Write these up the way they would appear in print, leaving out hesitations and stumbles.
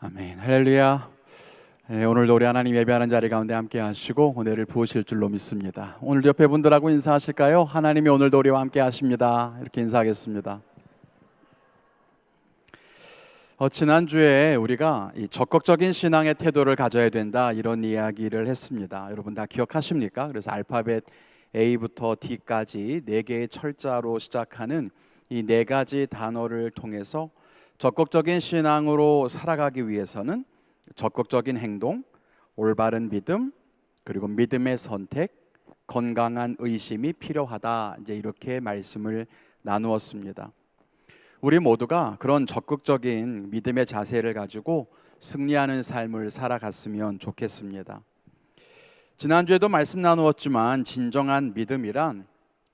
아멘. 할렐루야. 오늘도 우리 하나님 예배하는 자리 가운데 함께 하시고 은혜를 부으실 줄로 믿습니다. 오늘 옆에 분들하고 인사하실까요? 하나님이 오늘도 우리와 함께 하십니다. 이렇게 인사하겠습니다. 지난주에 우리가 이 적극적인 신앙의 태도를 가져야 된다, 이런 이야기를 했습니다. 여러분 다 기억하십니까? 그래서 알파벳 A부터 D까지 4개의 철자로 시작하는 이 4가지 단어를 통해서 적극적인 신앙으로 살아가기 위해서는 적극적인 행동, 올바른 믿음, 그리고 믿음의 선택, 건강한 의심이 필요하다, 이제 이렇게 말씀을 나누었습니다. 우리 모두가 그런 적극적인 믿음의 자세를 가지고 승리하는 삶을 살아갔으면 좋겠습니다. 지난주에도 말씀 나누었지만 진정한 믿음이란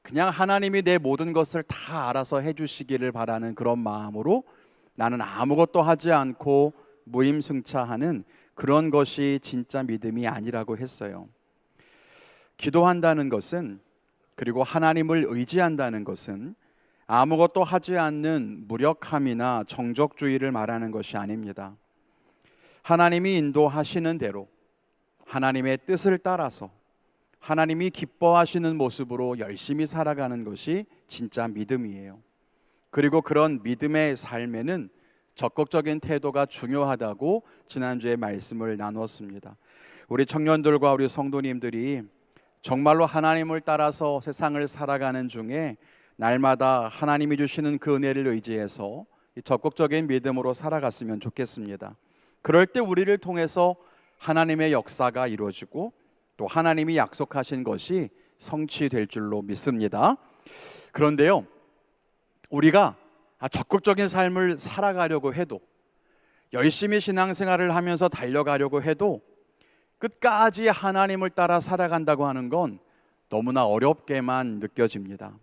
그냥 하나님이 내 모든 것을 다 알아서 해주시기를 바라는 그런 마음으로 나는 아무것도 하지 않고 무임승차하는 그런 것이 진짜 믿음이 아니라고 했어요. 기도한다는 것은, 그리고 하나님을 의지한다는 것은 아무것도 하지 않는 무력함이나 정적주의를 말하는 것이 아닙니다. 하나님이 인도하시는 대로 하나님의 뜻을 따라서 하나님이 기뻐하시는 모습으로 열심히 살아가는 것이 진짜 믿음이에요. 그리고 그런 믿음의 삶에는 적극적인 태도가 중요하다고 지난주에 말씀을 나눴습니다. 우리 청년들과 우리 성도님들이 정말로 하나님을 따라서 세상을 살아가는 중에 날마다 하나님이 주시는 그 은혜를 의지해서 적극적인 믿음으로 살아갔으면 좋겠습니다. 그럴 때 우리를 통해서 하나님의 역사가 이루어지고 또 하나님이 약속하신 것이 성취될 줄로 믿습니다. 그런데요, 우리가 적극적인 삶을 살아가려고 해도, 열심히 신앙생활을 하면서 달려가려고 해도 끝까지 하나님을 따라 살아간다고 하는 건 너무나 어렵게만 느껴집니다.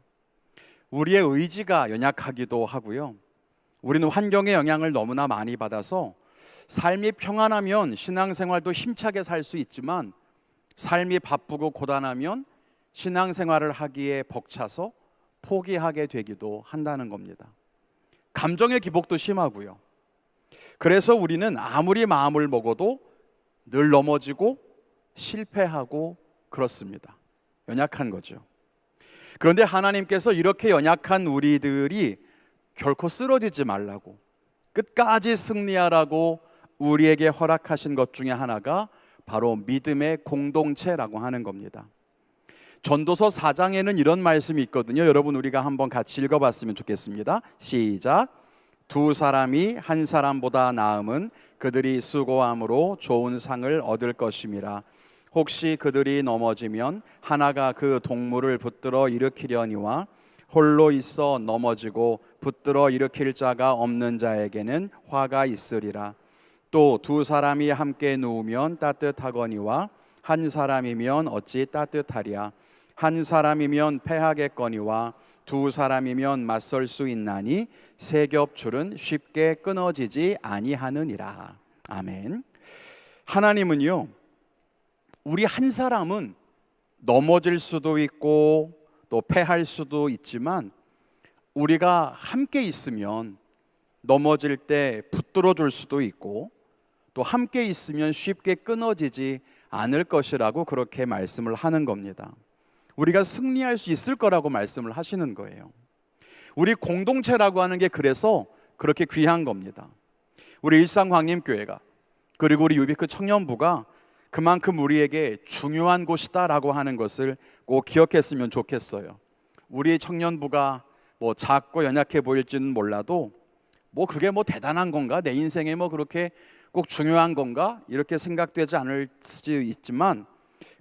우리의 의지가 연약하기도 하고요, 우리는 환경의 영향을 너무나 많이 받아서 삶이 평안하면 신앙생활도 힘차게 살 수 있지만 삶이 바쁘고 고단하면 신앙생활을 하기에 벅차서 포기하게 되기도 한다는 겁니다. 감정의 기복도 심하고요. 그래서 우리는 아무리 마음을 먹어도 늘 넘어지고 실패하고 그렇습니다. 연약한 거죠. 그런데 하나님께서 이렇게 연약한 우리들이 결코 쓰러지지 말라고, 끝까지 승리하라고 우리에게 허락하신 것 중에 하나가 바로 믿음의 공동체라고 하는 겁니다. 전도서 4장에는 이런 말씀이 있거든요. 여러분 우리가 한번 같이 읽어봤으면 좋겠습니다. 시작. 두 사람이 한 사람보다 나음은 그들이 수고함으로 좋은 상을 얻을 것임이라. 혹시 그들이 넘어지면 하나가 그 동물을 붙들어 일으키려니와 홀로 있어 넘어지고 붙들어 일으킬 자가 없는 자에게는 화가 있으리라. 또 두 사람이 함께 누우면 따뜻하거니와 한 사람이면 어찌 따뜻하랴. 한 사람이면 패하겠거니와 두 사람이면 맞설 수 있나니 세 겹줄은 쉽게 끊어지지 아니하느니라. 아멘. 하나님은요, 우리 한 사람은 넘어질 수도 있고 또 패할 수도 있지만 우리가 함께 있으면 넘어질 때 붙들어 줄 수도 있고 또 함께 있으면 쉽게 끊어지지 않을 것이라고 그렇게 말씀을 하는 겁니다. 우리가 승리할 수 있을 거라고 말씀을 하시는 거예요. 우리 공동체라고 하는 게 그래서 그렇게 귀한 겁니다. 우리 일상광림교회가, 그리고 우리 유비크 청년부가 그만큼 우리에게 중요한 곳이다라고 하는 것을 꼭 기억했으면 좋겠어요. 우리 청년부가 작고 연약해 보일지는 몰라도 그게 대단한 건가? 내 인생에 그렇게 꼭 중요한 건가? 이렇게 생각되지 않을 수 있지만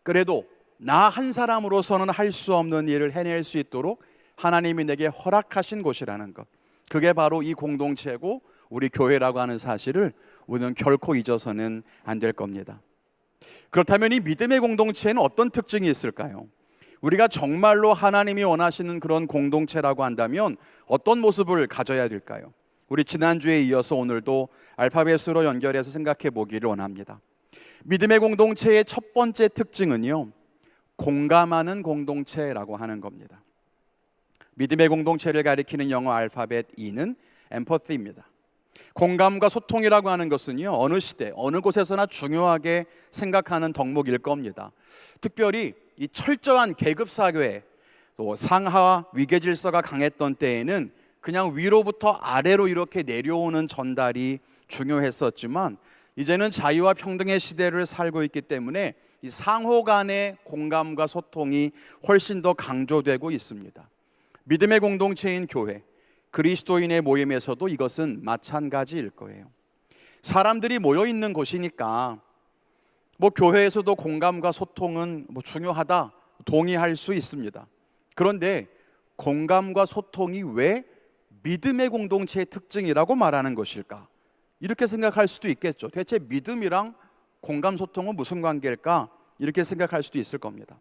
그래도 나 한 사람으로서는 할 수 없는 일을 해낼 수 있도록 하나님이 내게 허락하신 곳이라는 것, 그게 바로 이 공동체고 우리 교회라고 하는 사실을 우리는 결코 잊어서는 안 될 겁니다. 그렇다면 이 믿음의 공동체에는 어떤 특징이 있을까요? 우리가 정말로 하나님이 원하시는 그런 공동체라고 한다면 어떤 모습을 가져야 될까요? 우리 지난주에 이어서 오늘도 알파벳으로 연결해서 생각해 보기를 원합니다. 믿음의 공동체의 첫 번째 특징은요, 공감하는 공동체라고 하는 겁니다. 믿음의 공동체를 가리키는 영어 알파벳 E는 empathy입니다. 공감과 소통이라고 하는 것은요, 어느 시대, 어느 곳에서나 중요하게 생각하는 덕목일 겁니다. 특별히 이 철저한 계급 사회, 또 상하 위계 질서가 강했던 때에는 그냥 위로부터 아래로 이렇게 내려오는 전달이 중요했었지만, 이제는 자유와 평등의 시대를 살고 있기 때문에 이 상호 간의 공감과 소통이 훨씬 더 강조되고 있습니다. 믿음의 공동체인 교회, 그리스도인의 모임에서도 이것은 마찬가지일 거예요. 사람들이 모여 있는 곳이니까 교회에서도 공감과 소통은 중요하다, 동의할 수 있습니다. 그런데 공감과 소통이 왜 믿음의 공동체의 특징이라고 말하는 것일까? 이렇게 생각할 수도 있겠죠. 대체 믿음이랑 공감, 소통은 무슨 관계일까? 이렇게 생각할 수도 있을 겁니다.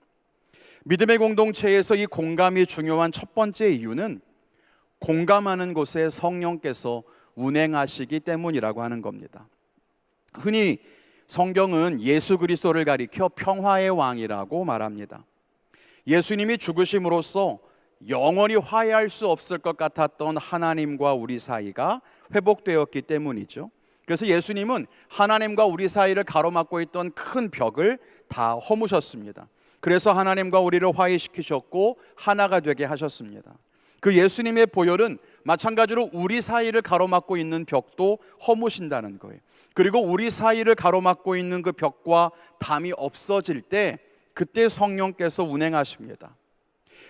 믿음의 공동체에서 이 공감이 중요한 첫 번째 이유는 공감하는 곳에 성령께서 운행하시기 때문이라고 하는 겁니다. 흔히 성경은 예수 그리스도를 가리켜 평화의 왕이라고 말합니다. 예수님이 죽으심으로써 영원히 화해할 수 없을 것 같았던 하나님과 우리 사이가 회복되었기 때문이죠. 그래서 예수님은 하나님과 우리 사이를 가로막고 있던 큰 벽을 다 허무셨습니다. 그래서 하나님과 우리를 화해시키셨고 하나가 되게 하셨습니다. 그 예수님의 보혈은 마찬가지로 우리 사이를 가로막고 있는 벽도 허무신다는 거예요. 그리고 우리 사이를 가로막고 있는 그 벽과 담이 없어질 때 그때 성령께서 운행하십니다.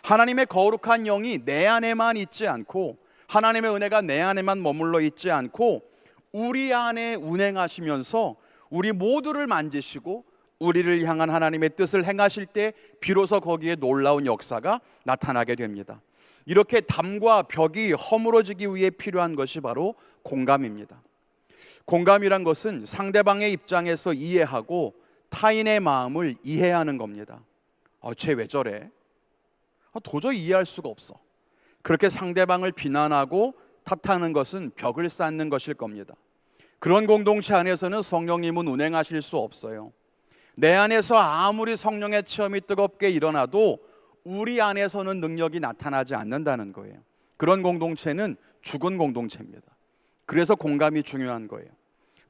하나님의 거룩한 영이 내 안에만 있지 않고, 하나님의 은혜가 내 안에만 머물러 있지 않고 우리 안에 운행하시면서 우리 모두를 만지시고 우리를 향한 하나님의 뜻을 행하실 때 비로소 거기에 놀라운 역사가 나타나게 됩니다. 이렇게 담과 벽이 허물어지기 위해 필요한 것이 바로 공감입니다. 공감이란 것은 상대방의 입장에서 이해하고 타인의 마음을 이해하는 겁니다. 쟤 왜 저래? 도저히 이해할 수가 없어. 그렇게 상대방을 비난하고 탓하는 것은 벽을 쌓는 것일 겁니다. 그런 공동체 안에서는 성령님은 운행하실 수 없어요. 내 안에서 아무리 성령의 체험이 뜨겁게 일어나도 우리 안에서는 능력이 나타나지 않는다는 거예요. 그런 공동체는 죽은 공동체입니다. 그래서 공감이 중요한 거예요.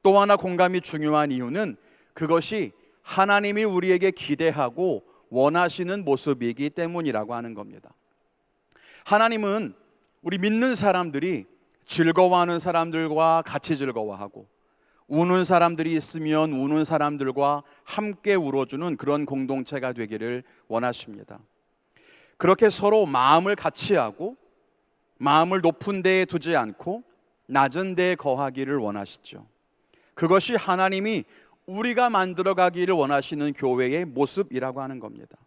또 하나 공감이 중요한 이유는 그것이 하나님이 우리에게 기대하고 원하시는 모습이기 때문이라고 하는 겁니다. 하나님은 우리 믿는 사람들이 즐거워하는 사람들과 같이 즐거워하고, 우는 사람들이 있으면 우는 사람들과 함께 울어주는 그런 공동체가 되기를 원하십니다. 그렇게 서로 마음을 같이 하고 마음을 높은 데에 두지 않고 낮은 데에 거하기를 원하시죠. 그것이 하나님이 우리가 만들어가기를 원하시는 교회의 모습이라고 하는 겁니다.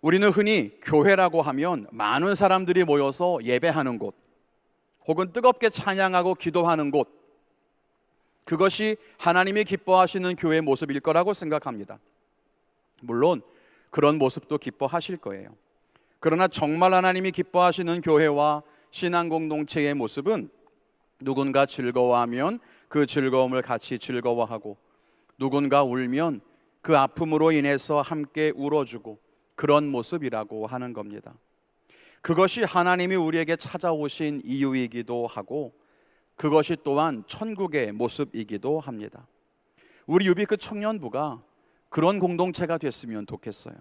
우리는 흔히 교회라고 하면 많은 사람들이 모여서 예배하는 곳, 혹은 뜨겁게 찬양하고 기도하는 곳, 그것이 하나님이 기뻐하시는 교회의 모습일 거라고 생각합니다. 물론 그런 모습도 기뻐하실 거예요. 그러나 정말 하나님이 기뻐하시는 교회와 신앙 공동체의 모습은 누군가 즐거워하면 그 즐거움을 같이 즐거워하고, 누군가 울면 그 아픔으로 인해서 함께 울어주고, 그런 모습이라고 하는 겁니다. 그것이 하나님이 우리에게 찾아오신 이유이기도 하고, 그것이 또한 천국의 모습이기도 합니다. 우리 유비크 청년부가 그런 공동체가 됐으면 좋겠어요.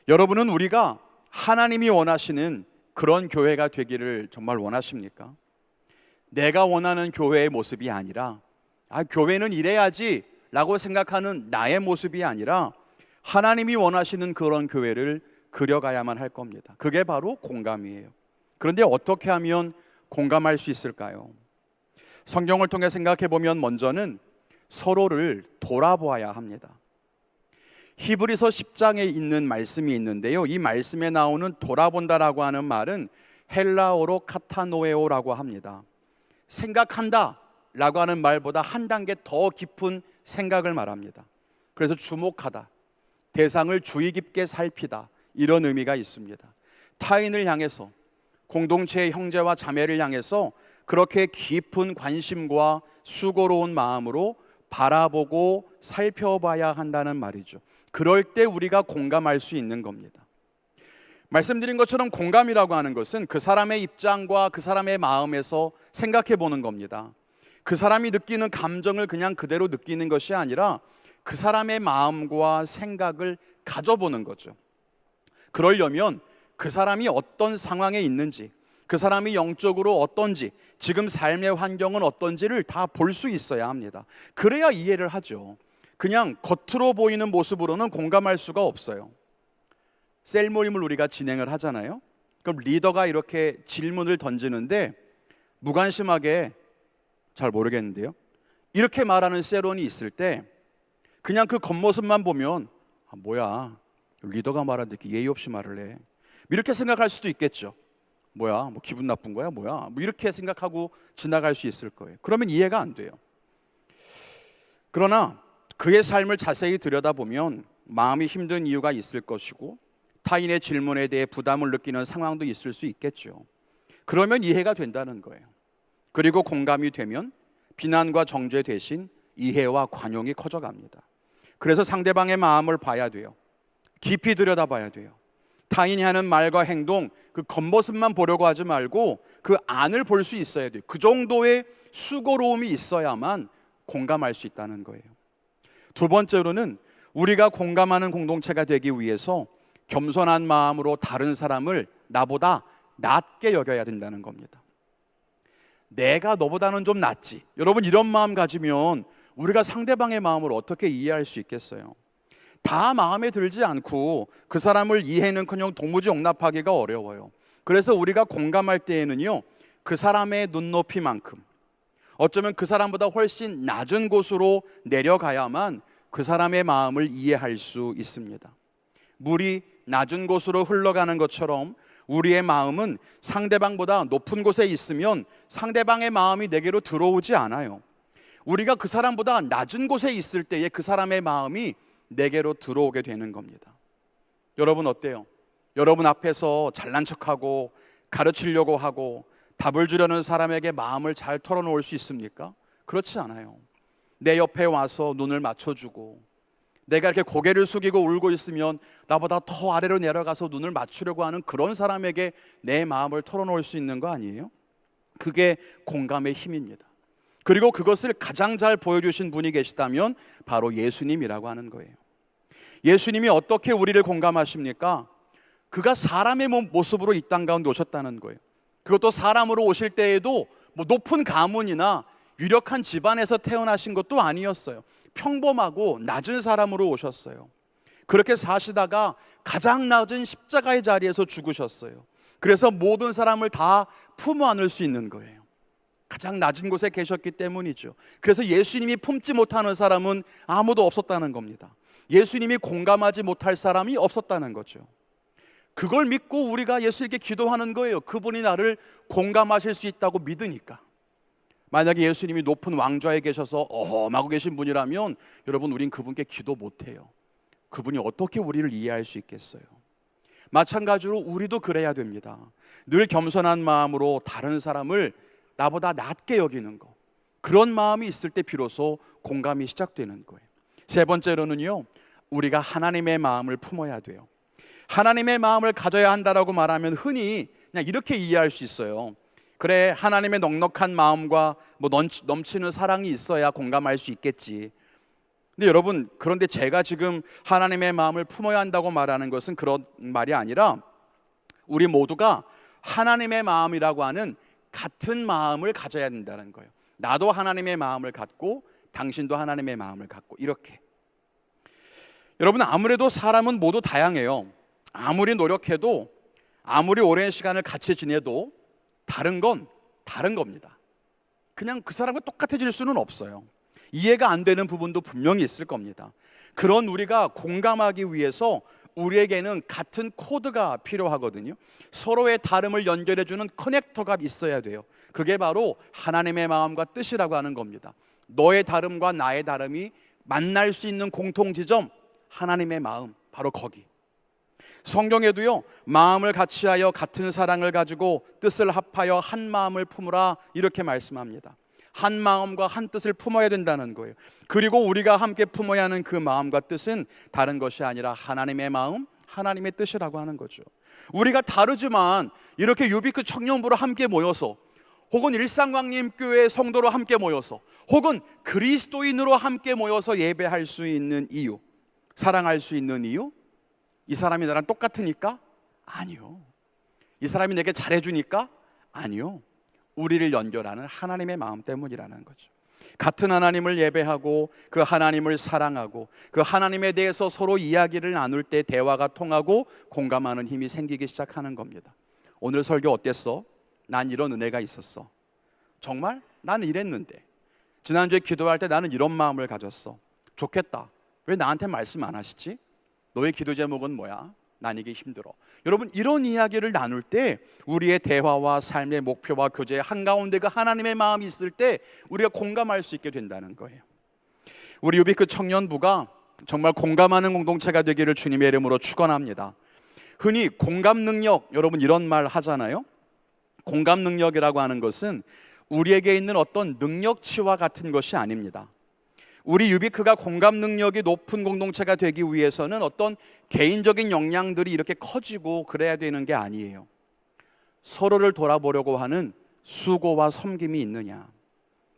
여러분은 우리가 하나님이 원하시는 그런 교회가 되기를 정말 원하십니까? 내가 원하는 교회의 모습이 아니라, 교회는 이래야지 라고 생각하는 나의 모습이 아니라 하나님이 원하시는 그런 교회를 그려가야만 할 겁니다. 그게 바로 공감이에요. 그런데 어떻게 하면 공감할 수 있을까요? 성경을 통해 생각해 보면 먼저는 서로를 돌아보아야 합니다. 히브리서 10장에 있는 말씀이 있는데요, 이 말씀에 나오는 돌아본다라고 하는 말은 헬라어로 카타노에오라고 합니다. 생각한다 라고 하는 말보다 한 단계 더 깊은 생각을 말합니다. 그래서 주목하다, 대상을 주의 깊게 살피다, 이런 의미가 있습니다. 타인을 향해서, 공동체의 형제와 자매를 향해서 그렇게 깊은 관심과 수고로운 마음으로 바라보고 살펴봐야 한다는 말이죠. 그럴 때 우리가 공감할 수 있는 겁니다. 말씀드린 것처럼 공감이라고 하는 것은 그 사람의 입장과 그 사람의 마음에서 생각해 보는 겁니다. 그 사람이 느끼는 감정을 그냥 그대로 느끼는 것이 아니라 그 사람의 마음과 생각을 가져보는 거죠. 그러려면 그 사람이 어떤 상황에 있는지, 그 사람이 영적으로 어떤지, 지금 삶의 환경은 어떤지를 다 볼 수 있어야 합니다. 그래야 이해를 하죠. 그냥 겉으로 보이는 모습으로는 공감할 수가 없어요. 셀 모임을 우리가 진행을 하잖아요. 그럼 리더가 이렇게 질문을 던지는데 무관심하게 잘 모르겠는데요, 이렇게 말하는 셀원이 있을 때 그냥 그 겉모습만 보면 뭐야, 리더가 말하는데 이렇게 예의 없이 말을 해, 이렇게 생각할 수도 있겠죠. 뭐야, 뭐 기분 나쁜 거야, 뭐야, 뭐 이렇게 생각하고 지나갈 수 있을 거예요. 그러면 이해가 안 돼요. 그러나 그의 삶을 자세히 들여다보면 마음이 힘든 이유가 있을 것이고 타인의 질문에 대해 부담을 느끼는 상황도 있을 수 있겠죠. 그러면 이해가 된다는 거예요. 그리고 공감이 되면 비난과 정죄 대신 이해와 관용이 커져갑니다. 그래서 상대방의 마음을 봐야 돼요. 깊이 들여다봐야 돼요. 타인이 하는 말과 행동, 그 겉모습만 보려고 하지 말고 그 안을 볼 수 있어야 돼요. 그 정도의 수고로움이 있어야만 공감할 수 있다는 거예요. 두 번째로는 우리가 공감하는 공동체가 되기 위해서 겸손한 마음으로 다른 사람을 나보다 낮게 여겨야 된다는 겁니다. 내가 너보다는 좀 낫지. 여러분, 이런 마음 가지면 우리가 상대방의 마음을 어떻게 이해할 수 있겠어요? 다 마음에 들지 않고 그 사람을 이해는커녕 도무지 용납하기가 어려워요. 그래서 우리가 공감할 때에는요, 그 사람의 눈높이만큼, 어쩌면 그 사람보다 훨씬 낮은 곳으로 내려가야만 그 사람의 마음을 이해할 수 있습니다. 물이 낮은 곳으로 흘러가는 것처럼 우리의 마음은 상대방보다 높은 곳에 있으면 상대방의 마음이 내게로 들어오지 않아요. 우리가 그 사람보다 낮은 곳에 있을 때에 그 사람의 마음이 내게로 들어오게 되는 겁니다. 여러분 어때요? 여러분 앞에서 잘난 척하고 가르치려고 하고 답을 주려는 사람에게 마음을 잘 털어놓을 수 있습니까? 그렇지 않아요. 내 옆에 와서 눈을 맞춰주고 내가 이렇게 고개를 숙이고 울고 있으면 나보다 더 아래로 내려가서 눈을 맞추려고 하는 그런 사람에게 내 마음을 털어놓을 수 있는 거 아니에요? 그게 공감의 힘입니다. 그리고 그것을 가장 잘 보여주신 분이 계시다면 바로 예수님이라고 하는 거예요. 예수님이 어떻게 우리를 공감하십니까? 그가 사람의 모습으로 이 땅 가운데 오셨다는 거예요. 그것도 사람으로 오실 때에도 뭐 높은 가문이나 유력한 집안에서 태어나신 것도 아니었어요. 평범하고 낮은 사람으로 오셨어요. 그렇게 사시다가 가장 낮은 십자가의 자리에서 죽으셨어요. 그래서 모든 사람을 다 품어 안을 수 있는 거예요. 가장 낮은 곳에 계셨기 때문이죠. 그래서 예수님이 품지 못하는 사람은 아무도 없었다는 겁니다. 예수님이 공감하지 못할 사람이 없었다는 거죠. 그걸 믿고 우리가 예수님께 기도하는 거예요. 그분이 나를 공감하실 수 있다고 믿으니까. 만약에 예수님이 높은 왕좌에 계셔서 어험하고 계신 분이라면 여러분, 우린 그분께 기도 못해요. 그분이 어떻게 우리를 이해할 수 있겠어요? 마찬가지로 우리도 그래야 됩니다. 늘 겸손한 마음으로 다른 사람을 나보다 낮게 여기는 거, 그런 마음이 있을 때 비로소 공감이 시작되는 거예요. 세 번째로는요, 우리가 하나님의 마음을 품어야 돼요. 하나님의 마음을 가져야 한다라고 말하면 흔히 그냥 이렇게 이해할 수 있어요. 그래, 하나님의 넉넉한 마음과 뭐 넘치는 사랑이 있어야 공감할 수 있겠지. 근데 여러분, 그런데 제가 지금 하나님의 마음을 품어야 한다고 말하는 것은 그런 말이 아니라 우리 모두가 하나님의 마음이라고 하는 같은 마음을 가져야 된다는 거예요. 나도 하나님의 마음을 갖고 당신도 하나님의 마음을 갖고, 이렇게. 여러분, 아무래도 사람은 모두 다양해요. 아무리 노력해도, 아무리 오랜 시간을 같이 지내도 다른 건 다른 겁니다. 그냥 그 사람과 똑같아질 수는 없어요. 이해가 안 되는 부분도 분명히 있을 겁니다. 그런 우리가 공감하기 위해서 우리에게는 같은 코드가 필요하거든요. 서로의 다름을 연결해주는 커넥터가 있어야 돼요. 그게 바로 하나님의 마음과 뜻이라고 하는 겁니다. 너의 다름과 나의 다름이 만날 수 있는 공통지점, 하나님의 마음, 바로 거기. 성경에도요, 마음을 같이하여 같은 사랑을 가지고 뜻을 합하여 한 마음을 품으라, 이렇게 말씀합니다. 한 마음과 한 뜻을 품어야 된다는 거예요. 그리고 우리가 함께 품어야 하는 그 마음과 뜻은 다른 것이 아니라 하나님의 마음, 하나님의 뜻이라고 하는 거죠. 우리가 다르지만 이렇게 유비크 청년부로 함께 모여서, 혹은 일상광림교회 성도로 함께 모여서, 혹은 그리스도인으로 함께 모여서 예배할 수 있는 이유, 사랑할 수 있는 이유, 이 사람이 나랑 똑같으니까? 아니요. 이 사람이 내게 잘해주니까? 아니요. 우리를 연결하는 하나님의 마음 때문이라는 거죠. 같은 하나님을 예배하고 그 하나님을 사랑하고 그 하나님에 대해서 서로 이야기를 나눌 때 대화가 통하고 공감하는 힘이 생기기 시작하는 겁니다. 오늘 설교 어땠어? 난 이런 은혜가 있었어. 정말? 나는 이랬는데. 지난주에 기도할 때 나는 이런 마음을 가졌어. 좋겠다. 왜 나한테 말씀 안 하시지? 너의 기도 제목은 뭐야? 난 이게 힘들어. 여러분, 이런 이야기를 나눌 때 우리의 대화와 삶의 목표와 교제의 한가운데 그 하나님의 마음이 있을 때 우리가 공감할 수 있게 된다는 거예요. 우리 유비크 청년부가 정말 공감하는 공동체가 되기를 주님의 이름으로 축원합니다. 흔히 공감 능력, 여러분 이런 말 하잖아요. 공감 능력이라고 하는 것은 우리에게 있는 어떤 능력치와 같은 것이 아닙니다. 우리 유비크가 공감 능력이 높은 공동체가 되기 위해서는 어떤 개인적인 역량들이 이렇게 커지고 그래야 되는 게 아니에요. 서로를 돌아보려고 하는 수고와 섬김이 있느냐,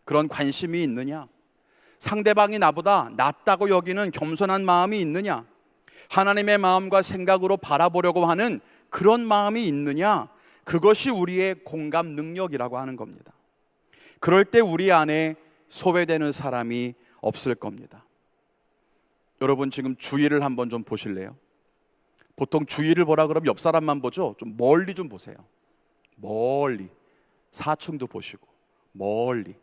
그런 관심이 있느냐, 상대방이 나보다 낫다고 여기는 겸손한 마음이 있느냐, 하나님의 마음과 생각으로 바라보려고 하는 그런 마음이 있느냐, 그것이 우리의 공감 능력이라고 하는 겁니다. 그럴 때 우리 안에 소외되는 사람이 없을 겁니다. 여러분 지금 주위를 한번 좀 보실래요? 보통 주위를 보라 그러면 옆 사람만 보죠. 좀 멀리 좀 보세요. 멀리 4층도 보시고 멀리.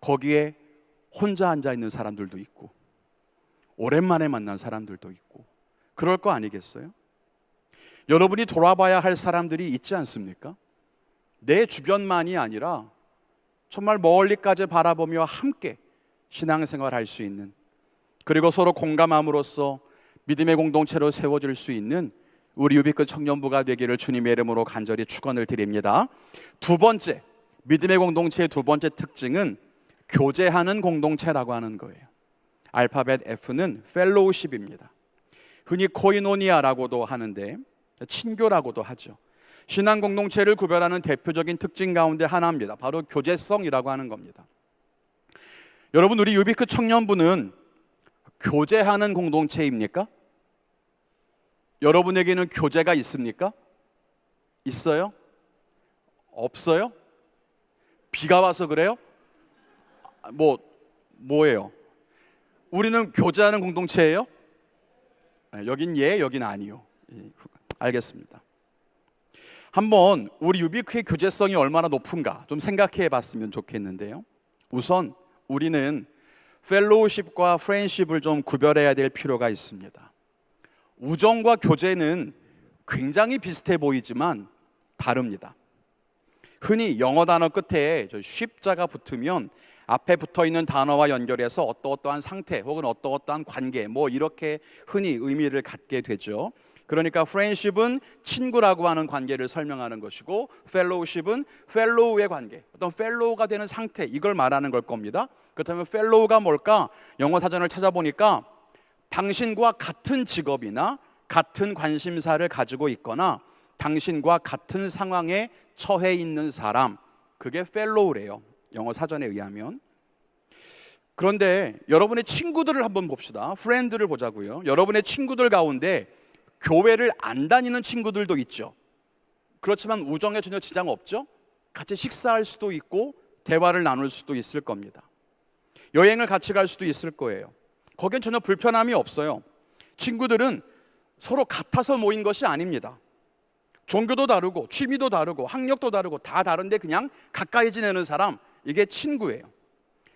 거기에 혼자 앉아 있는 사람들도 있고 오랜만에 만난 사람들도 있고 그럴 거 아니겠어요? 여러분이 돌아봐야 할 사람들이 있지 않습니까? 내 주변만이 아니라 정말 멀리까지 바라보며 함께 신앙생활할 수 있는, 그리고 서로 공감함으로써 믿음의 공동체로 세워질 수 있는 우리 유비크 청년부가 되기를 주님의 이름으로 간절히 축원을 드립니다. 두 번째, 믿음의 공동체의 두 번째 특징은 교제하는 공동체라고 하는 거예요. 알파벳 F는 펠로우십입니다. 흔히 코이노니아라고도 하는데 친교라고도 하죠. 신앙 공동체를 구별하는 대표적인 특징 가운데 하나입니다. 바로 교제성이라고 하는 겁니다. 여러분, 우리 유비크 청년부는 교제하는 공동체입니까? 여러분에게는 교제가 있습니까? 있어요? 없어요? 비가 와서 그래요? 뭐예요? 우리는 교제하는 공동체예요? 여긴 예, 여긴 아니요. 알겠습니다. 한번 우리 유비크의 교제성이 얼마나 높은가 좀 생각해 봤으면 좋겠는데요. 우선 우리는 펠로우십과 프렌십을 좀 구별해야 될 필요가 있습니다. 우정과 교제는 굉장히 비슷해 보이지만 다릅니다. 흔히 영어 단어 끝에 쉽자가 붙으면 앞에 붙어있는 단어와 연결해서 어떠어떠한 상태 혹은 어떠어떠한 관계 이렇게 흔히 의미를 갖게 되죠. 그러니까 프렌십은 친구라고 하는 관계를 설명하는 것이고 펠로우십은 펠로우의 관계, 어떤 펠로우가 되는 상태, 이걸 말하는 걸 겁니다. 그렇다면 펠로우가 뭘까? 영어 사전을 찾아보니까 당신과 같은 직업이나 같은 관심사를 가지고 있거나 당신과 같은 상황에 처해 있는 사람, 그게 펠로우래요. 영어 사전에 의하면. 그런데 여러분의 친구들을 한번 봅시다. 프렌드를 보자고요. 여러분의 친구들 가운데 교회를 안 다니는 친구들도 있죠. 그렇지만 우정에 전혀 지장 없죠. 같이 식사할 수도 있고 대화를 나눌 수도 있을 겁니다. 여행을 같이 갈 수도 있을 거예요. 거기엔 전혀 불편함이 없어요. 친구들은 서로 같아서 모인 것이 아닙니다. 종교도 다르고 취미도 다르고 학력도 다르고 다 다른데 그냥 가까이 지내는 사람, 이게 친구예요.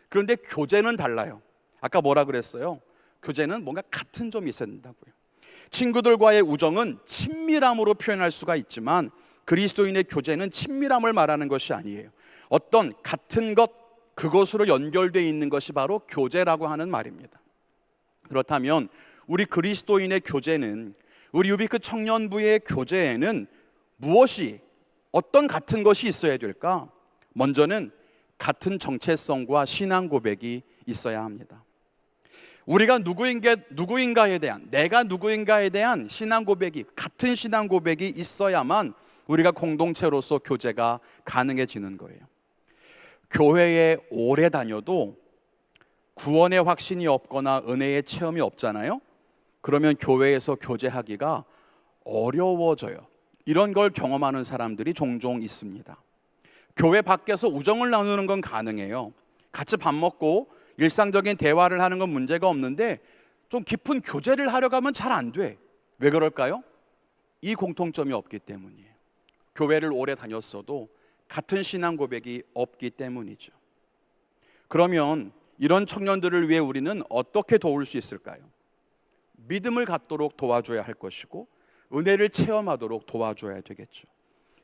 그런데 교제는 달라요. 아까 뭐라 그랬어요? 교제는 뭔가 같은 점이 있어야 된다고요. 친구들과의 우정은 친밀함으로 표현할 수가 있지만 그리스도인의 교제는 친밀함을 말하는 것이 아니에요. 어떤 같은 것, 그것으로 연결되어 있는 것이 바로 교제라고 하는 말입니다. 그렇다면 우리 그리스도인의 교제는, 우리 유비크 청년부의 교제에는 무엇이, 어떤 같은 것이 있어야 될까? 먼저는 같은 정체성과 신앙 고백이 있어야 합니다. 우리가 누구인가에 대한, 내가 누구인가에 대한 신앙 고백이, 같은 신앙 고백이 있어야만 우리가 공동체로서 교제가 가능해지는 거예요. 교회에 오래 다녀도 구원의 확신이 없거나 은혜의 체험이 없잖아요. 그러면 교회에서 교제하기가 어려워져요. 이런 걸 경험하는 사람들이 종종 있습니다. 교회 밖에서 우정을 나누는 건 가능해요. 같이 밥 먹고 일상적인 대화를 하는 건 문제가 없는데 좀 깊은 교제를 하려고 하면 잘 안 돼. 왜 그럴까요? 이 공통점이 없기 때문이에요. 교회를 오래 다녔어도 같은 신앙 고백이 없기 때문이죠. 그러면 이런 청년들을 위해 우리는 어떻게 도울 수 있을까요? 믿음을 갖도록 도와줘야 할 것이고 은혜를 체험하도록 도와줘야 되겠죠.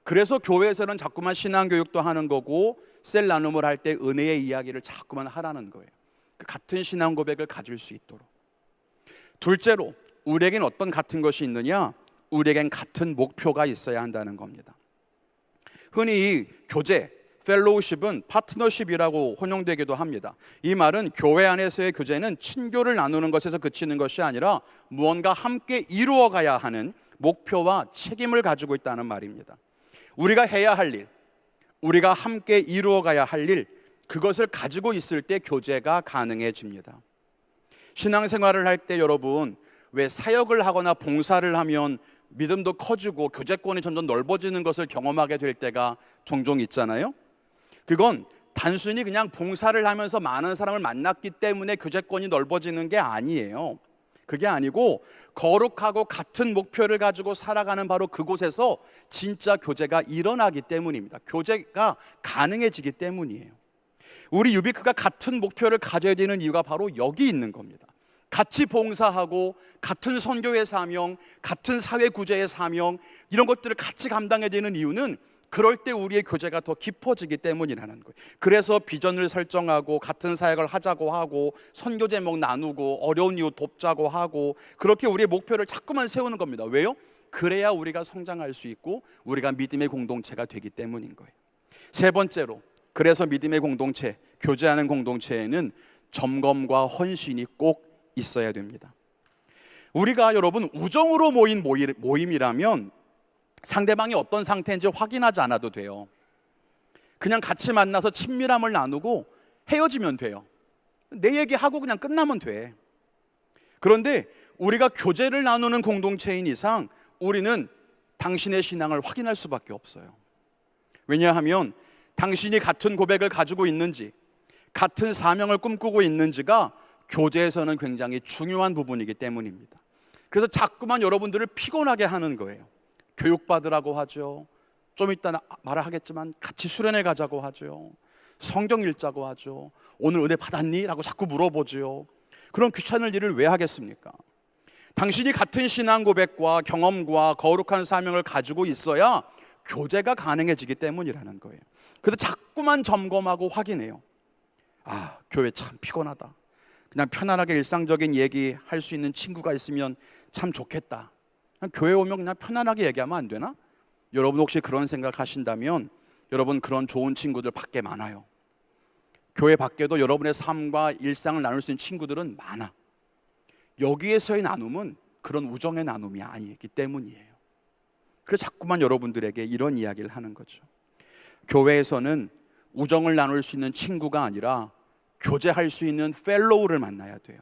그래서 교회에서는 자꾸만 신앙교육도 하는 거고 셀 나눔을 할 때 은혜의 이야기를 자꾸만 하라는 거예요. 그 같은 신앙 고백을 가질 수 있도록. 둘째로 우리에겐 어떤 같은 것이 있느냐? 우리에겐 같은 목표가 있어야 한다는 겁니다. 흔히 교제, 펠로우십은 파트너십이라고 혼용되기도 합니다. 이 말은 교회 안에서의 교제는 친교를 나누는 것에서 그치는 것이 아니라 무언가 함께 이루어가야 하는 목표와 책임을 가지고 있다는 말입니다. 우리가 해야 할 일, 우리가 함께 이루어가야 할 일, 그것을 가지고 있을 때 교제가 가능해집니다. 신앙생활을 할 때 여러분, 왜 사역을 하거나 봉사를 하면 믿음도 커지고 교제권이 점점 넓어지는 것을 경험하게 될 때가 종종 있잖아요. 그건 단순히 그냥 봉사를 하면서 많은 사람을 만났기 때문에 교제권이 넓어지는 게 아니에요. 그게 아니고 거룩하고 같은 목표를 가지고 살아가는 바로 그곳에서 진짜 교제가 일어나기 때문입니다. 교제가 가능해지기 때문이에요. 우리 유비크가 같은 목표를 가져야 되는 이유가 바로 여기 있는 겁니다. 같이 봉사하고 같은 선교의 사명, 같은 사회 구제의 사명, 이런 것들을 같이 감당해야 되는 이유는 그럴 때 우리의 교제가 더 깊어지기 때문이라는 거예요. 그래서 비전을 설정하고 같은 사역을 하자고 하고 선교 제목 나누고 어려운 이웃 돕자고 하고 그렇게 우리의 목표를 자꾸만 세우는 겁니다. 왜요? 그래야 우리가 성장할 수 있고 우리가 믿음의 공동체가 되기 때문인 거예요. 세 번째로, 그래서 믿음의 공동체, 교제하는 공동체에는 점검과 헌신이 꼭 있어야 됩니다. 우리가 여러분 우정으로 모인 모임이라면 상대방이 어떤 상태인지 확인하지 않아도 돼요. 그냥 같이 만나서 친밀함을 나누고 헤어지면 돼요. 내 얘기하고 그냥 끝나면 돼. 그런데 우리가 교제를 나누는 공동체인 이상 우리는 당신의 신앙을 확인할 수밖에 없어요. 왜냐하면 당신이 같은 고백을 가지고 있는지, 같은 사명을 꿈꾸고 있는지가 교제에서는 굉장히 중요한 부분이기 때문입니다. 그래서 자꾸만 여러분들을 피곤하게 하는 거예요. 교육받으라고 하죠. 좀 이따 말을 하겠지만 같이 수련회 가자고 하죠. 성경 읽자고 하죠. 오늘 은혜 받았니? 라고 자꾸 물어보죠. 그런 귀찮은 일을 왜 하겠습니까? 당신이 같은 신앙 고백과 경험과 거룩한 사명을 가지고 있어야 교제가 가능해지기 때문이라는 거예요. 그래서 자꾸만 점검하고 확인해요. 아, 교회 참 피곤하다. 그냥 편안하게 일상적인 얘기 할 수 있는 친구가 있으면 참 좋겠다. 그냥 교회 오면 그냥 편안하게 얘기하면 안 되나? 여러분 혹시 그런 생각 하신다면 여러분 그런 좋은 친구들 밖에 많아요. 교회 밖에도 여러분의 삶과 일상을 나눌 수 있는 친구들은 많아. 여기에서의 나눔은 그런 우정의 나눔이 아니기 때문이에요. 그래서 자꾸만 여러분들에게 이런 이야기를 하는 거죠. 교회에서는 우정을 나눌 수 있는 친구가 아니라 교제할 수 있는 펠로우를 만나야 돼요.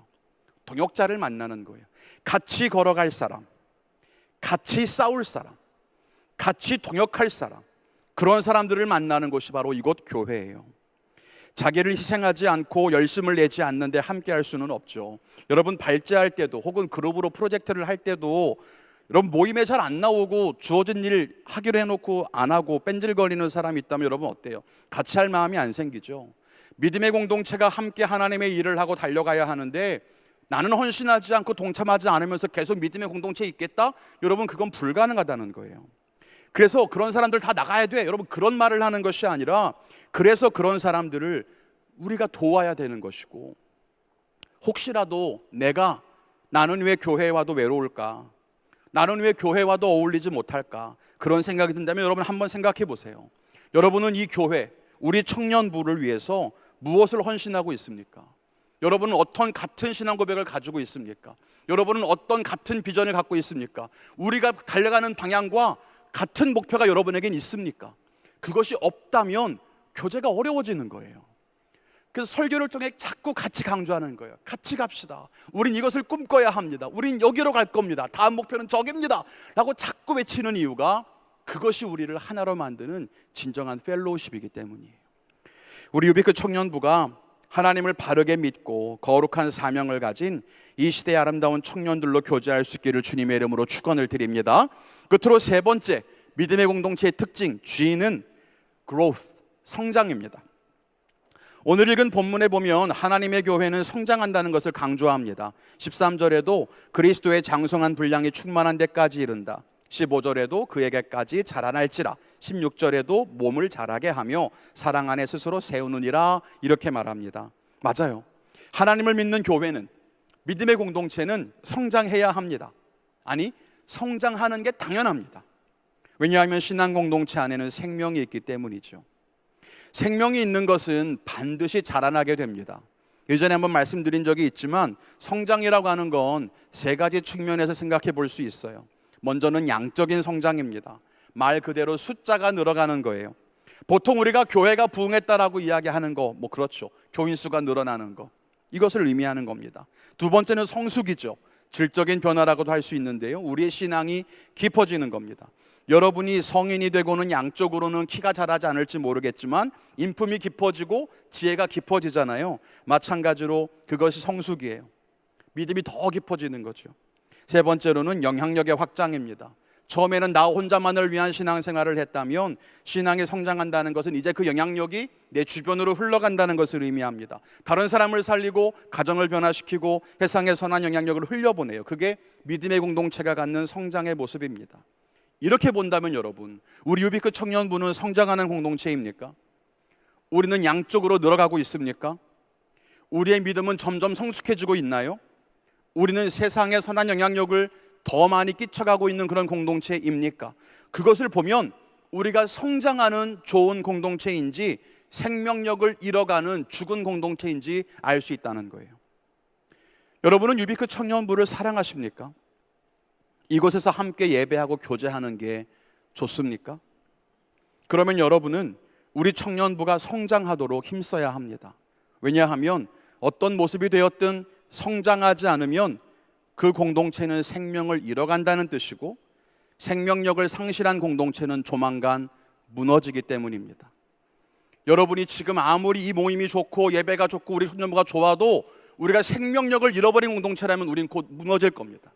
동역자를 만나는 거예요. 같이 걸어갈 사람, 같이 싸울 사람, 같이 동역할 사람, 그런 사람들을 만나는 곳이 바로 이곳 교회예요. 자기를 희생하지 않고 열심을 내지 않는데 함께 할 수는 없죠. 여러분 발제할 때도 혹은 그룹으로 프로젝트를 할 때도 여러분 모임에 잘 안 나오고 주어진 일 하기로 해놓고 안 하고 뺀질거리는 사람이 있다면 여러분 어때요? 같이 할 마음이 안 생기죠. 믿음의 공동체가 함께 하나님의 일을 하고 달려가야 하는데 나는 헌신하지 않고 동참하지 않으면서 계속 믿음의 공동체에 있겠다? 여러분 그건 불가능하다는 거예요. 그래서 그런 사람들 다 나가야 돼. 여러분 그런 말을 하는 것이 아니라 그래서 그런 사람들을 우리가 도와야 되는 것이고 혹시라도 나는 왜 교회에 와도 외로울까? 나는 왜 교회에 와도 어울리지 못할까? 그런 생각이 든다면 여러분 한번 생각해 보세요. 여러분은 이 교회, 우리 청년부를 위해서 무엇을 헌신하고 있습니까? 여러분은 어떤 같은 신앙 고백을 가지고 있습니까? 여러분은 어떤 같은 비전을 갖고 있습니까? 우리가 달려가는 방향과 같은 목표가 여러분에겐 있습니까? 그것이 없다면 교제가 어려워지는 거예요. 그래서 설교를 통해 자꾸 같이 강조하는 거예요. 같이 갑시다. 우린 이것을 꿈꿔야 합니다. 우린 여기로 갈 겁니다. 다음 목표는 저깁니다 라고 자꾸 외치는 이유가 그것이 우리를 하나로 만드는 진정한 펠로우십이기 때문이에요. 우리 유비크 청년부가 하나님을 바르게 믿고 거룩한 사명을 가진 이 시대의 아름다운 청년들로 교제할 수 있기를 주님의 이름으로 축원을 드립니다. 끝으로 세 번째, 믿음의 공동체의 특징 G는 growth, 성장입니다. 오늘 읽은 본문에 보면 하나님의 교회는 성장한다는 것을 강조합니다. 13절에도 그리스도의 장성한 분량이 충만한 데까지 이른다. 15절에도 그에게까지 자라날지라. 16절에도 몸을 자라게 하며 사랑 안에 스스로 세우느니라 이렇게 말합니다. 맞아요. 하나님을 믿는 교회는, 믿음의 공동체는 성장해야 합니다. 아니, 성장하는 게 당연합니다. 왜냐하면 신앙 공동체 안에는 생명이 있기 때문이죠. 생명이 있는 것은 반드시 자라나게 됩니다. 예전에 한번 말씀드린 적이 있지만 성장이라고 하는 건 세 가지 측면에서 생각해 볼 수 있어요. 먼저는 양적인 성장입니다. 말 그대로 숫자가 늘어가는 거예요. 보통 우리가 교회가 부흥했다라고 이야기하는 거, 그렇죠. 교인 수가 늘어나는 거, 이것을 의미하는 겁니다. 두 번째는 성숙이죠. 질적인 변화라고도 할 수 있는데요, 우리의 신앙이 깊어지는 겁니다. 여러분이 성인이 되고는 양적으로는 키가 자라지 않을지 모르겠지만 인품이 깊어지고 지혜가 깊어지잖아요. 마찬가지로 그것이 성숙이에요. 믿음이 더 깊어지는 거죠. 세 번째로는 영향력의 확장입니다. 처음에는 나 혼자만을 위한 신앙생활을 했다면 신앙이 성장한다는 것은 이제 그 영향력이 내 주변으로 흘러간다는 것을 의미합니다. 다른 사람을 살리고 가정을 변화시키고 세상에 선한 영향력을 흘려보내요. 그게 믿음의 공동체가 갖는 성장의 모습입니다. 이렇게 본다면 여러분, 우리 유비크 청년부는 성장하는 공동체입니까? 우리는 양쪽으로 늘어가고 있습니까? 우리의 믿음은 점점 성숙해지고 있나요? 우리는 세상에 선한 영향력을 더 많이 끼쳐가고 있는 그런 공동체입니까? 그것을 보면 우리가 성장하는 좋은 공동체인지 생명력을 잃어가는 죽은 공동체인지 알 수 있다는 거예요. 여러분은 유비크 청년부를 사랑하십니까? 이곳에서 함께 예배하고 교제하는 게 좋습니까? 그러면 여러분은 우리 청년부가 성장하도록 힘써야 합니다. 왜냐하면 어떤 모습이 되었든 성장하지 않으면 그 공동체는 생명을 잃어간다는 뜻이고, 생명력을 상실한 공동체는 조만간 무너지기 때문입니다. 여러분이 지금 아무리 이 모임이 좋고 예배가 좋고 우리 청년부가 좋아도 우리가 생명력을 잃어버린 공동체라면 우린 곧 무너질 겁니다.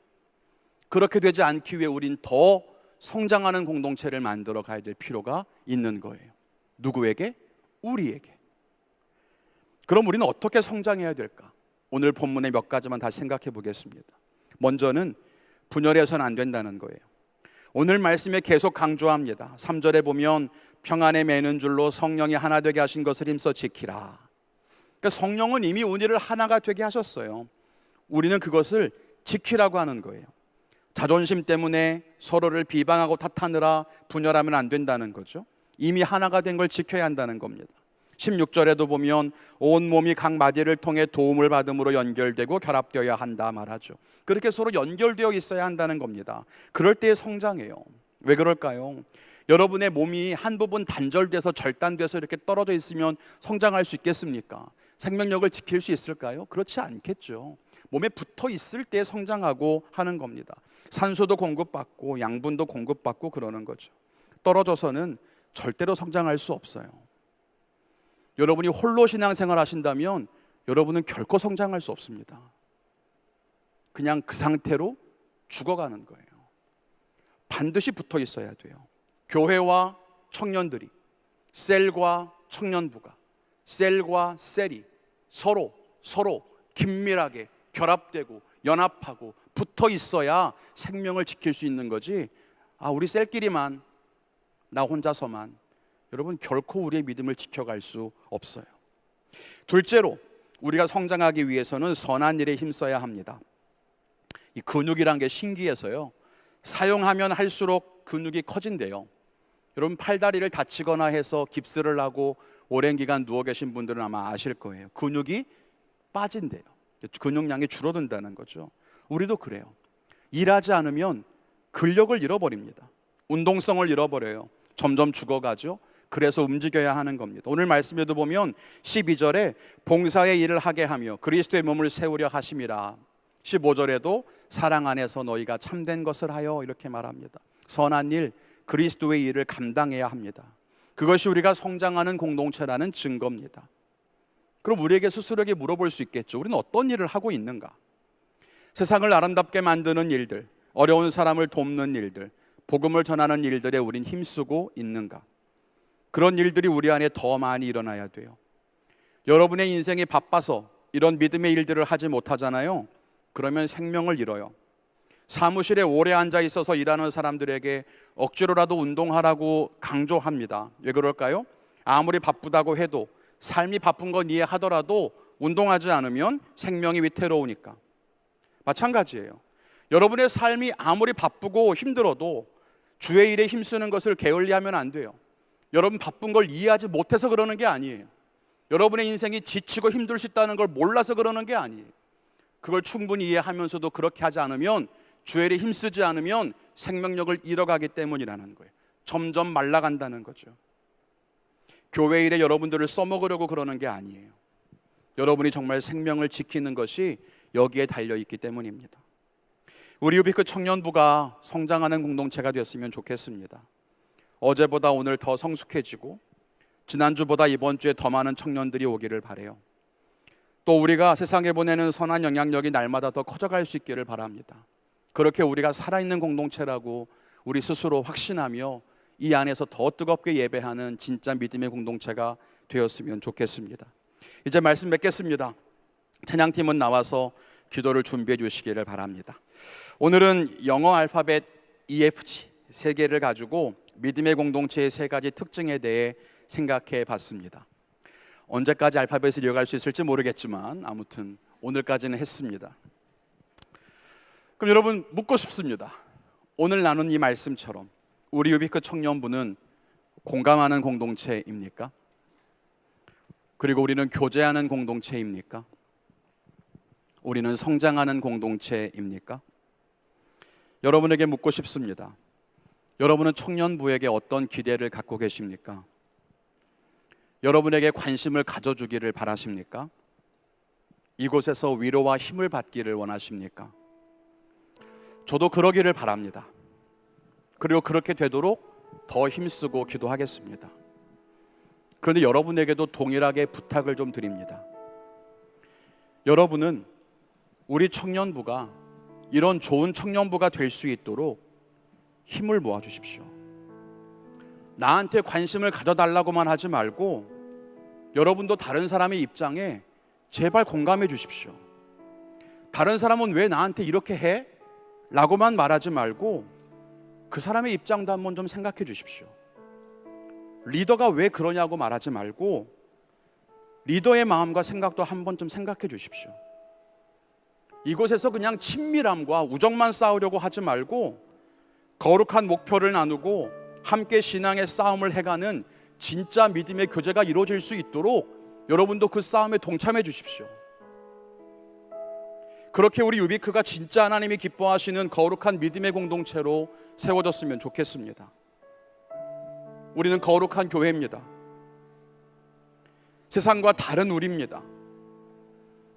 그렇게 되지 않기 위해 우린 더 성장하는 공동체를 만들어 가야 될 필요가 있는 거예요. 누구에게? 우리에게. 그럼 우리는 어떻게 성장해야 될까? 오늘 본문의 몇 가지만 다시 생각해 보겠습니다. 먼저는 분열해서는 안 된다는 거예요. 오늘 말씀에 계속 강조합니다. 3절에 보면 평안에 매는 줄로 성령이 하나 되게 하신 것을 힘써 지키라. 그러니까 성령은 이미 우리를 하나가 되게 하셨어요. 우리는 그것을 지키라고 하는 거예요. 자존심 때문에 서로를 비방하고 탓하느라 분열하면 안 된다는 거죠. 이미 하나가 된 걸 지켜야 한다는 겁니다. 16절에도 보면 온 몸이 각 마디를 통해 도움을 받음으로 연결되고 결합되어야 한다 말하죠. 그렇게 서로 연결되어 있어야 한다는 겁니다. 그럴 때의 성장이에요. 왜 그럴까요? 여러분의 몸이 한 부분 단절돼서 절단돼서 이렇게 떨어져 있으면 성장할 수 있겠습니까? 생명력을 지킬 수 있을까요? 그렇지 않겠죠. 몸에 붙어 있을 때 성장하고 하는 겁니다. 산소도 공급받고 양분도 공급받고 그러는 거죠. 떨어져서는 절대로 성장할 수 없어요. 여러분이 홀로 신앙생활 하신다면 여러분은 결코 성장할 수 없습니다. 그냥 그 상태로 죽어가는 거예요. 반드시 붙어 있어야 돼요. 교회와 청년들이, 셀과 청년부가, 셀과 셀이 서로 긴밀하게 결합되고 연합하고 붙어 있어야 생명을 지킬 수 있는 거지, 우리 셀끼리만, 나 혼자서만, 여러분 결코 우리의 믿음을 지켜갈 수 없어요. 둘째로 우리가 성장하기 위해서는 선한 일에 힘써야 합니다. 이 근육이란 게 신기해서요, 사용하면 할수록 근육이 커진대요. 여러분 팔다리를 다치거나 해서 깁스를 하고 오랜 기간 누워 계신 분들은 아마 아실 거예요. 근육이 빠진대요. 근육량이 줄어든다는 거죠. 우리도 그래요. 일하지 않으면 근력을 잃어버립니다. 운동성을 잃어버려요. 점점 죽어가죠. 그래서 움직여야 하는 겁니다. 오늘 말씀에도 보면 12절에 봉사의 일을 하게 하며 그리스도의 몸을 세우려 하심이라. 15절에도 사랑 안에서 너희가 참된 것을 하여 이렇게 말합니다. 선한 일, 그리스도의 일을 감당해야 합니다. 그것이 우리가 성장하는 공동체라는 증거입니다. 그럼 우리에게 스스로에게 물어볼 수 있겠죠. 우리는 어떤 일을 하고 있는가? 세상을 아름답게 만드는 일들, 어려운 사람을 돕는 일들, 복음을 전하는 일들에 우린 힘쓰고 있는가? 그런 일들이 우리 안에 더 많이 일어나야 돼요. 여러분의 인생이 바빠서 이런 믿음의 일들을 하지 못하잖아요. 그러면 생명을 잃어요. 사무실에 오래 앉아 있어서 일하는 사람들에게 억지로라도 운동하라고 강조합니다. 왜 그럴까요? 아무리 바쁘다고 해도 삶이 바쁜 건 이해하더라도 운동하지 않으면 생명이 위태로우니까. 마찬가지예요. 여러분의 삶이 아무리 바쁘고 힘들어도 주의 일에 힘쓰는 것을 게을리하면 안 돼요. 여러분 바쁜 걸 이해하지 못해서 그러는 게 아니에요. 여러분의 인생이 지치고 힘들 수 있다는 걸 몰라서 그러는 게 아니에요. 그걸 충분히 이해하면서도 그렇게 하지 않으면, 주의 일에 힘쓰지 않으면 생명력을 잃어가기 때문이라는 거예요. 점점 말라간다는 거죠. 교회 일에 여러분들을 써먹으려고 그러는 게 아니에요. 여러분이 정말 생명을 지키는 것이 여기에 달려있기 때문입니다. 우리 유비크 청년부가 성장하는 공동체가 되었으면 좋겠습니다. 어제보다 오늘 더 성숙해지고 지난주보다 이번 주에 더 많은 청년들이 오기를 바라요. 또 우리가 세상에 보내는 선한 영향력이 날마다 더 커져갈 수 있기를 바랍니다. 그렇게 우리가 살아있는 공동체라고 우리 스스로 확신하며 이 안에서 더 뜨겁게 예배하는 진짜 믿음의 공동체가 되었으면 좋겠습니다. 이제 말씀 맺겠습니다. 찬양팀은 나와서 기도를 준비해 주시기를 바랍니다. 오늘은 영어 알파벳 EFG 3개를 가지고 믿음의 공동체의 3가지 특징에 대해 생각해 봤습니다. 언제까지 알파벳을 이어갈 수 있을지 모르겠지만 아무튼 오늘까지는 했습니다. 그럼 여러분 묻고 싶습니다. 오늘 나눈 이 말씀처럼 우리 유비크 청년부는 공감하는 공동체입니까? 그리고 우리는 교제하는 공동체입니까? 우리는 성장하는 공동체입니까? 여러분에게 묻고 싶습니다. 여러분은 청년부에게 어떤 기대를 갖고 계십니까? 여러분에게 관심을 가져주기를 바라십니까? 이곳에서 위로와 힘을 받기를 원하십니까? 저도 그러기를 바랍니다. 그리고 그렇게 되도록 더 힘쓰고 기도하겠습니다. 그런데 여러분에게도 동일하게 부탁을 좀 드립니다. 여러분은 우리 청년부가 이런 좋은 청년부가 될 수 있도록 힘을 모아 주십시오. 나한테 관심을 가져달라고만 하지 말고 여러분도 다른 사람의 입장에 제발 공감해 주십시오. 다른 사람은 왜 나한테 이렇게 해? 라고만 말하지 말고 그 사람의 입장도 한번 좀 생각해 주십시오. 리더가 왜 그러냐고 말하지 말고 리더의 마음과 생각도 한번 좀 생각해 주십시오. 이곳에서 그냥 친밀함과 우정만 쌓으려고 하지 말고 거룩한 목표를 나누고 함께 신앙의 싸움을 해가는 진짜 믿음의 교제가 이루어질 수 있도록 여러분도 그 싸움에 동참해 주십시오. 그렇게 우리 유비크가 진짜 하나님이 기뻐하시는 거룩한 믿음의 공동체로 세워졌으면 좋겠습니다. 우리는 거룩한 교회입니다. 세상과 다른 우리입니다.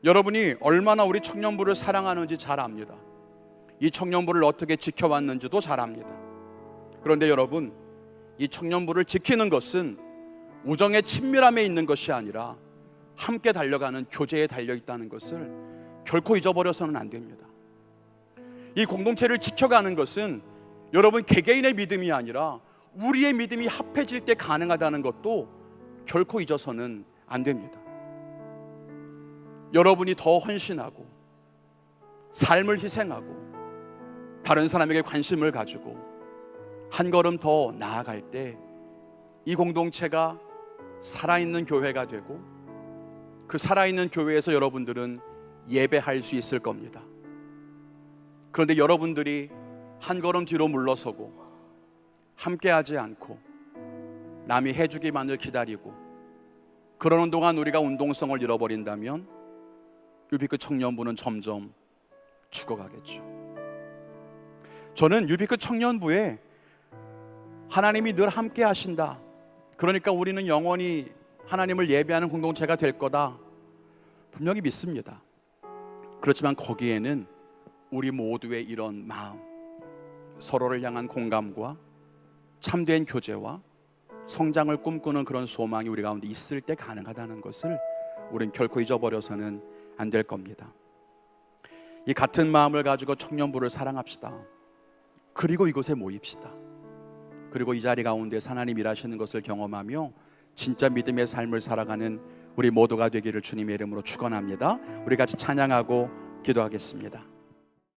여러분이 얼마나 우리 청년부를 사랑하는지 잘 압니다. 이 청년부를 어떻게 지켜왔는지도 잘 압니다. 그런데 여러분, 이 청년부를 지키는 것은 우정의 친밀함에 있는 것이 아니라 함께 달려가는 교제에 달려있다는 것을 결코 잊어버려서는 안 됩니다. 이 공동체를 지켜가는 것은 여러분 개개인의 믿음이 아니라 우리의 믿음이 합해질 때 가능하다는 것도 결코 잊어서는 안 됩니다. 여러분이 더 헌신하고 삶을 희생하고 다른 사람에게 관심을 가지고 한 걸음 더 나아갈 때 이 공동체가 살아있는 교회가 되고 그 살아있는 교회에서 여러분들은 예배할 수 있을 겁니다. 그런데 여러분들이 한 걸음 뒤로 물러서고 함께하지 않고 남이 해주기만을 기다리고 그러는 동안 우리가 운동성을 잃어버린다면 유비끝 청년부는 점점 죽어가겠죠. 저는 유비끝 청년부에 하나님이 늘 함께 하신다, 그러니까 우리는 영원히 하나님을 예배하는 공동체가 될 거다, 분명히 믿습니다. 그렇지만 거기에는 우리 모두의 이런 마음, 서로를 향한 공감과 참된 교제와 성장을 꿈꾸는 그런 소망이 우리 가운데 있을 때 가능하다는 것을 우리는 결코 잊어버려서는 안 될 겁니다. 이 같은 마음을 가지고 청년부를 사랑합시다. 그리고 이곳에 모입시다. 그리고 이 자리 가운데 하나님 일하시는 것을 경험하며 진짜 믿음의 삶을 살아가는 우리 모두가 되기를 주님의 이름으로 축원합니다. 우리 같이 찬양하고 기도하겠습니다.